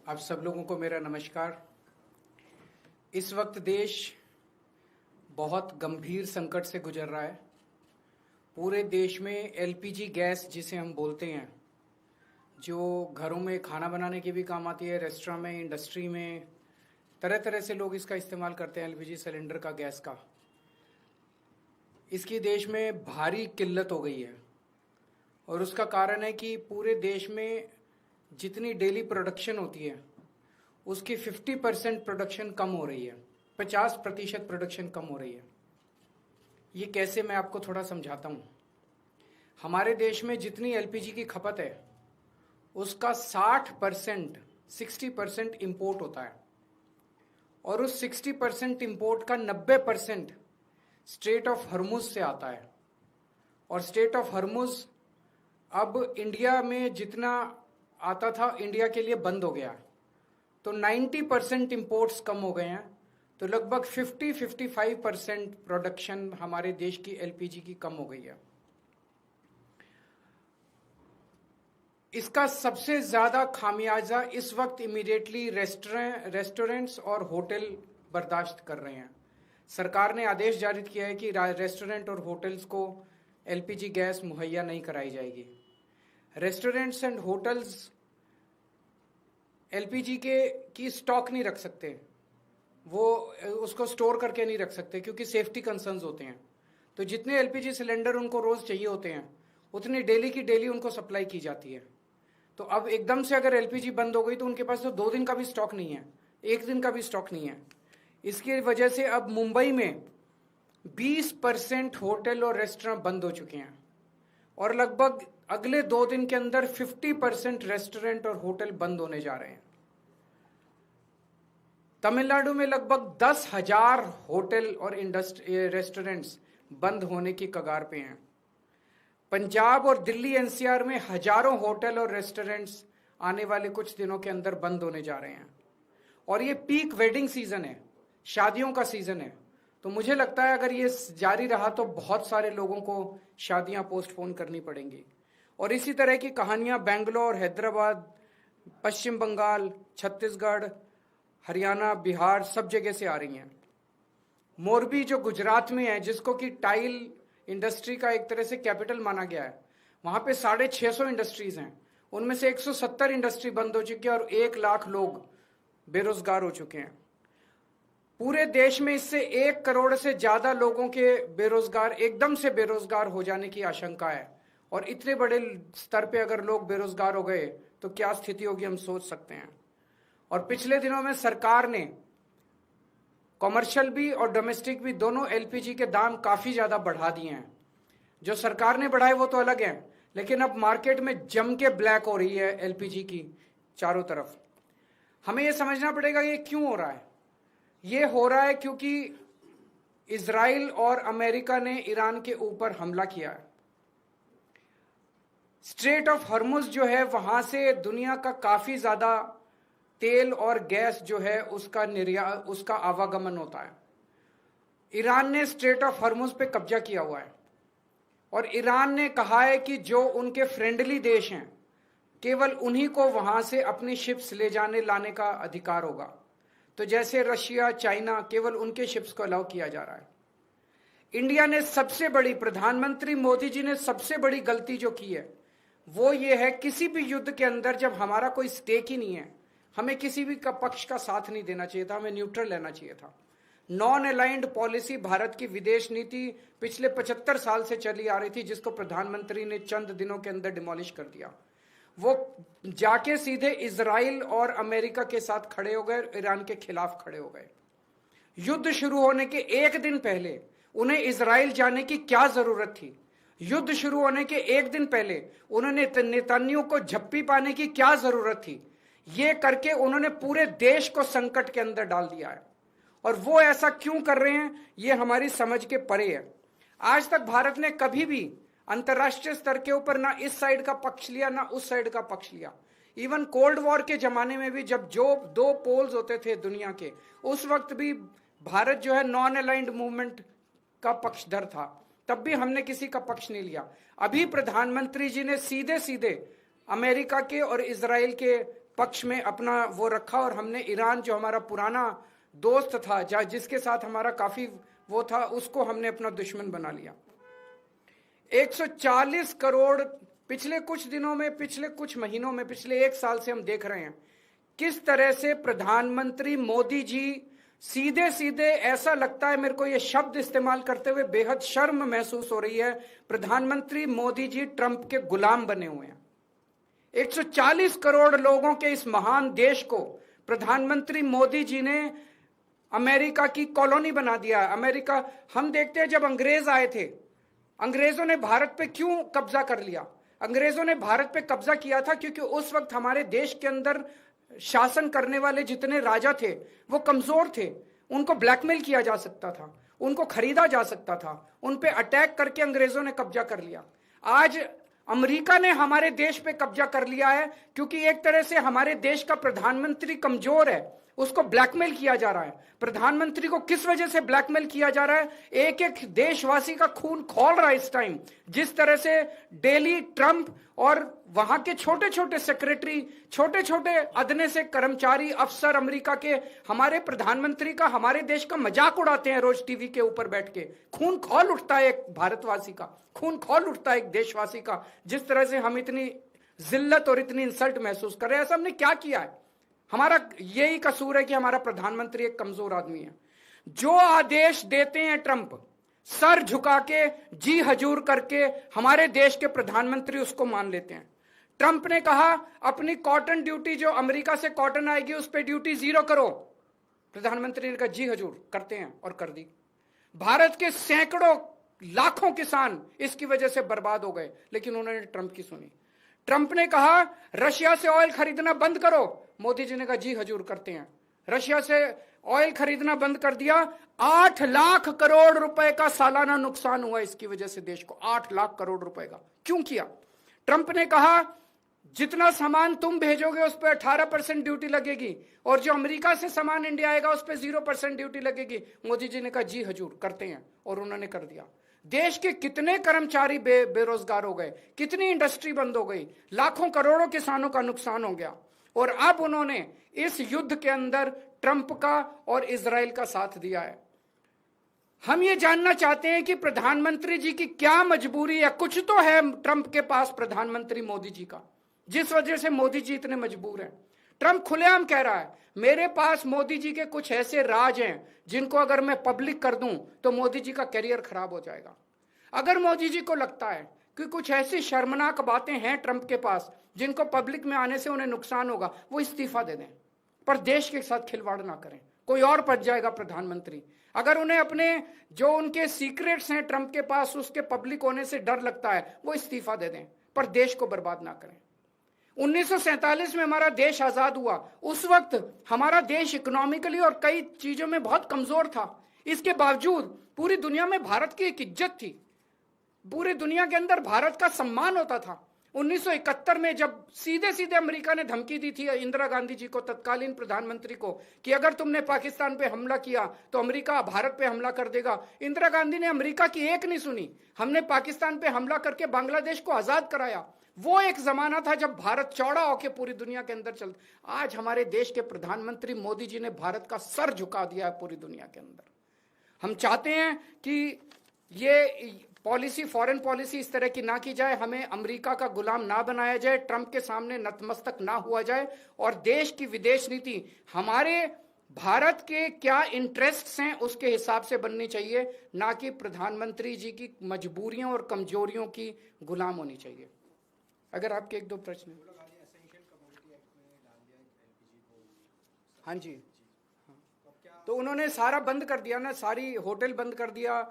आप सब लोगों को मेरा नमस्कार। इस वक्त देश बहुत गंभीर संकट से गुजर रहा है। पूरे देश में एलपीजी गैस जिसे हम बोलते हैं, जो घरों में खाना बनाने के भी काम आती है, रेस्टोरेंट में, इंडस्ट्री में, तरह तरह से लोग इसका इस्तेमाल करते हैं एलपीजी सिलेंडर का, गैस का। इसकी देश में भारी किल्लत हो गई है और उसका कारण है कि पूरे देश में जितनी डेली प्रोडक्शन होती है उसकी 50% प्रोडक्शन कम हो रही है, 50% प्रोडक्शन कम हो रही है। ये कैसे, मैं आपको थोड़ा समझाता हूँ। हमारे देश में जितनी एलपीजी की खपत है उसका 60% इंपोर्ट होता है और उस 60% इंपोर्ट का 90% स्ट्रेट ऑफ हर्मुज से आता है। और स्ट्रेट ऑफ हर्मुज अब इंडिया में जितना आता था इंडिया के लिए बंद हो गया, तो 90% इंपोर्ट्स कम हो गए हैं। तो लगभग 50-55% प्रोडक्शन हमारे देश की एलपीजी की कम हो गई है। इसका सबसे ज्यादा खामियाजा इस वक्त इमीडिएटली रेस्टोरेंट्स और होटल बर्दाश्त कर रहे हैं। सरकार ने आदेश जारी किया है कि रेस्टोरेंट और होटल्स को एलपीजी गैस मुहैया नहीं कराई जाएगी। रेस्टोरेंट्स एंड होटल्स एलपीजी की स्टॉक नहीं रख सकते, वो उसको स्टोर करके नहीं रख सकते क्योंकि सेफ्टी कंसर्न्स होते हैं। तो जितने एलपीजी सिलेंडर उनको रोज चाहिए होते हैं उतनी डेली की डेली उनको सप्लाई की जाती है। तो अब एकदम से अगर एलपीजी बंद हो गई तो उनके पास तो 2 दिन का भी स्टॉक नहीं है, 1 दिन का भी स्टॉक नहीं है। इसकी वजह से अब मुंबई में 20% होटल और रेस्टोरेंट बंद हो चुके हैं और लगभग अगले 2 दिन के अंदर 50% रेस्टोरेंट और होटल बंद होने जा रहे हैं। तमिलनाडु में लगभग 10,000 होटल और रेस्टोरेंट्स बंद होने की कगार पे हैं। पंजाब और दिल्ली एनसीआर में हजारों होटल और रेस्टोरेंट्स आने वाले कुछ दिनों के अंदर बंद होने जा रहे हैं। और ये पीक वेडिंग सीजन है, शादियों का सीजन है। तो मुझे लगता है अगर ये जारी रहा तो बहुत सारे लोगों को शादियां पोस्टपोन करनी पड़ेंगी। और इसी तरह की कहानियां बेंगलोर, हैदराबाद, पश्चिम बंगाल, छत्तीसगढ़, हरियाणा, बिहार, सब जगह से आ रही हैं। मोरबी जो गुजरात में है, जिसको कि टाइल इंडस्ट्री का एक तरह से कैपिटल माना गया है, वहां पे 650 इंडस्ट्रीज हैं। उनमें से 170 इंडस्ट्री बंद हो चुकी है और 1 लाख लोग बेरोजगार हो चुके हैं। पूरे देश में इससे 1 करोड़ से ज्यादा लोगों के एकदम से बेरोजगार हो जाने की आशंका है। और इतने बड़े स्तर पे अगर लोग बेरोजगार हो गए तो क्या स्थिति होगी, हम सोच सकते हैं। और पिछले दिनों में सरकार ने कॉमर्शियल भी और डोमेस्टिक भी दोनों एलपीजी के दाम काफी ज्यादा बढ़ा दिए हैं। जो सरकार ने बढ़ाए वो तो अलग है, लेकिन अब मार्केट में जम के ब्लैक हो रही है एलपीजी की चारों तरफ। हमें यह समझना पड़ेगा ये क्यों हो रहा है। ये हो रहा है क्योंकि इजराइल और अमेरिका ने ईरान के ऊपर हमला किया है। स्ट्रेट ऑफ हर्मुज जो है, वहां से दुनिया का काफी ज्यादा तेल और गैस जो है उसका आवागमन होता है। ईरान ने स्ट्रेट ऑफ हर्मुज पे कब्जा किया हुआ है और ईरान ने कहा है कि जो उनके फ्रेंडली देश हैं केवल उन्हीं को वहां से अपनी शिप्स ले जाने लाने का अधिकार होगा। तो जैसे रशिया, चाइना, केवल उनके शिप्स को अलाउ किया जा रहा है। इंडिया ने सबसे बड़ी, प्रधानमंत्री मोदी जी ने सबसे बड़ी गलती जो की है वो ये है, किसी भी युद्ध के अंदर जब हमारा कोई स्टेक ही नहीं है, हमें किसी भी का पक्ष का साथ नहीं देना चाहिए था, हमें न्यूट्रल लेना चाहिए था। नॉन अलाइंड पॉलिसी भारत की विदेश नीति पिछले 75 साल से चली आ रही थी, जिसको प्रधानमंत्री ने चंद दिनों के अंदर डिमोलिश कर दिया। वो जाके सीधे इजराइल और अमेरिका के साथ खड़े हो गए, ईरान के खिलाफ खड़े हो गए। युद्ध शुरू होने के 1 दिन पहले उन्हें इजराइल जाने की क्या जरूरत थी? युद्ध शुरू होने के 1 दिन पहले उन्होंने नेतन्याहू को झप्पी पाने की क्या जरूरत थी? ये करके उन्होंने पूरे देश को संकट के अंदर डाल दिया है। और वो ऐसा क्यों कर रहे हैं ये हमारी समझ के परे है। आज तक भारत ने कभी भी अंतर्राष्ट्रीय स्तर के ऊपर ना इस साइड का पक्ष लिया ना उस साइड का पक्ष लिया। इवन कोल्ड वॉर के जमाने में भी जब जो 2 पोल्स होते थे दुनिया के, उस वक्त भी भारत जो है नॉन अलाइंड मूवमेंट का पक्षधर था, तब भी हमने किसी का पक्ष नहीं लिया। अभी प्रधानमंत्री जी ने सीधे सीधे अमेरिका के और इजराइल के पक्ष में अपना वो रखा और हमने ईरान जो हमारा पुराना दोस्त था, जिसके साथ हमारा काफी वो था, उसको हमने अपना दुश्मन बना लिया। 140 करोड़ पिछले कुछ दिनों में, पिछले कुछ महीनों में, पिछले 1 साल से हम देख रहे हैं किस तरह से प्रधानमंत्री मोदी जी सीधे सीधे, ऐसा लगता है मेरे को ये शब्द इस्तेमाल करते हुए बेहद शर्म महसूस हो रही है, प्रधानमंत्री मोदी जी ट्रंप के गुलाम बने हुए हैं। 140 करोड़ लोगों के इस महान देश को प्रधानमंत्री मोदी जी ने अमेरिका की कॉलोनी बना दिया। अमेरिका, हम देखते हैं जब अंग्रेज आए थे, अंग्रेजों ने भारत पे क्यों कब्जा कर लिया? अंग्रेजों ने भारत पे कब्जा किया था क्योंकि उस वक्त हमारे देश के अंदर शासन करने वाले जितने राजा थे वो कमजोर थे, उनको ब्लैकमेल किया जा सकता था, उनको खरीदा जा सकता था, उन पे अटैक करके अंग्रेजों ने कब्जा कर लिया। आज अमेरिका ने हमारे देश पे कब्जा कर लिया है क्योंकि एक तरह से हमारे देश का प्रधानमंत्री कमजोर है, उसको ब्लैकमेल किया जा रहा है। प्रधानमंत्री को किस वजह से ब्लैकमेल किया जा रहा है? एक एक देशवासी का खून खौल रहा है इस टाइम। जिस तरह से डेली ट्रंप और वहां के छोटे छोटे सेक्रेटरी, छोटे छोटे अदने से कर्मचारी, अफसर अमेरिका के हमारे प्रधानमंत्री का, हमारे देश का मजाक उड़ाते हैं रोज टीवी के ऊपर बैठ के। खून खौल उठता है एक भारतवासी का, खून खौल उठता है एक देशवासी का, जिस तरह से हम इतनी जिल्लत और इतनी इंसल्ट महसूस कर रहे हैं। ऐसा हमने क्या किया है? हमारा यही कसूर है कि हमारा प्रधानमंत्री एक कमजोर आदमी है। जो आदेश देते हैं ट्रंप, सर झुका के, जी हजूर करके हमारे देश के प्रधानमंत्री उसको मान लेते हैं। ट्रंप ने कहा अपनी कॉटन ड्यूटी, जो अमेरिका से कॉटन आएगी उस पर ड्यूटी 0 करो। प्रधानमंत्री ने कहा जी हजूर, करते हैं, और कर दी। भारत के सैकड़ों लाखों किसान इसकी वजह से बर्बाद हो गए, लेकिन उन्होंने ट्रंप की सुनी। ट्रंप ने कहा रशिया से ऑयल खरीदना बंद करो, मोदी जी ने कहा जी हजूर, करते हैं। रशिया से ऑयल खरीदना बंद कर दिया। 8 लाख करोड़ रुपए का सालाना नुकसान हुआ इसकी वजह से देश को, 8 लाख करोड़ रुपए का। क्यों किया? ट्रंप ने कहा जितना सामान तुम भेजोगे उस पर 18% ड्यूटी लगेगी, और जो अमेरिका से सामान इंडिया आएगा उस पर 0% ड्यूटी लगेगी। मोदी जी ने कहा जी हजूर, करते हैं, और उन्होंने कर दिया। देश के कितने कर्मचारी बेरोजगार हो गए, कितनी इंडस्ट्री बंद हो गई, लाखों करोड़ों किसानों का नुकसान हो गया। और अब उन्होंने इस युद्ध के अंदर ट्रंप का और इजराइल का साथ दिया है। हम ये जानना चाहते हैं कि प्रधानमंत्री जी की क्या मजबूरी है? कुछ तो है ट्रंप के पास, प्रधानमंत्री मोदी जी का, जिस वजह से मोदी जी इतने मजबूर हैं। ट्रंप खुलेआम कह रहा है मेरे पास मोदी जी के कुछ ऐसे राज हैं जिनको अगर मैं पब्लिक कर दूं तो मोदी जी का करियर खराब हो जाएगा। अगर मोदी जी को लगता है कि कुछ ऐसी शर्मनाक बातें हैं ट्रंप के पास जिनको पब्लिक में आने से उन्हें नुकसान होगा, वो इस्तीफा दे दें, पर देश के साथ खिलवाड़ ना करें। कोई और बच जाएगा प्रधानमंत्री। अगर उन्हें अपने जो उनके सीक्रेट्स हैं ट्रंप के पास, उसके पब्लिक होने से डर लगता है, वो इस्तीफा दे दें, पर देश को बर्बाद ना करें। 1947 में हमारा देश आजाद हुआ, उस वक्त हमारा देश इकोनॉमिकली और कई चीजों में बहुत कमजोर था। इसके बावजूद पूरी दुनिया में भारत की एक इज्जत थी, पूरी दुनिया के अंदर भारत का सम्मान होता था। 1971 में जब सीधे सीधे अमेरिका ने धमकी दी थी इंदिरा गांधी जी को, तत्कालीन प्रधानमंत्री को, कि अगर तुमने पाकिस्तान पे हमला किया तो अमेरिका भारत पे हमला कर देगा। इंदिरा गांधी ने अमेरिका की एक नहीं सुनी, हमने पाकिस्तान पे हमला करके बांग्लादेश को आजाद कराया। वो एक जमाना था जब भारत चौड़ा होकर पूरी दुनिया के अंदर चलता। आज हमारे देश के प्रधानमंत्री मोदी जी ने भारत का सर झुका दिया है पूरी दुनिया के अंदर। हम चाहते हैं कि ये पॉलिसी, फॉरेन पॉलिसी इस तरह की ना की जाए, हमें अमेरिका का गुलाम ना बनाया जाए, ट्रंप के सामने नतमस्तक ना हुआ जाए, और देश की विदेश नीति हमारे भारत के क्या इंटरेस्ट्स हैं उसके हिसाब से बननी चाहिए, ना कि प्रधानमंत्री जी की मजबूरियों और कमजोरियों की गुलाम होनी चाहिए। अगर आपके 1-2 प्रश्न। हाँ जी, हाँ। तो उन्होंने सारा बंद कर दिया ना, सारी होटल बंद कर दिया,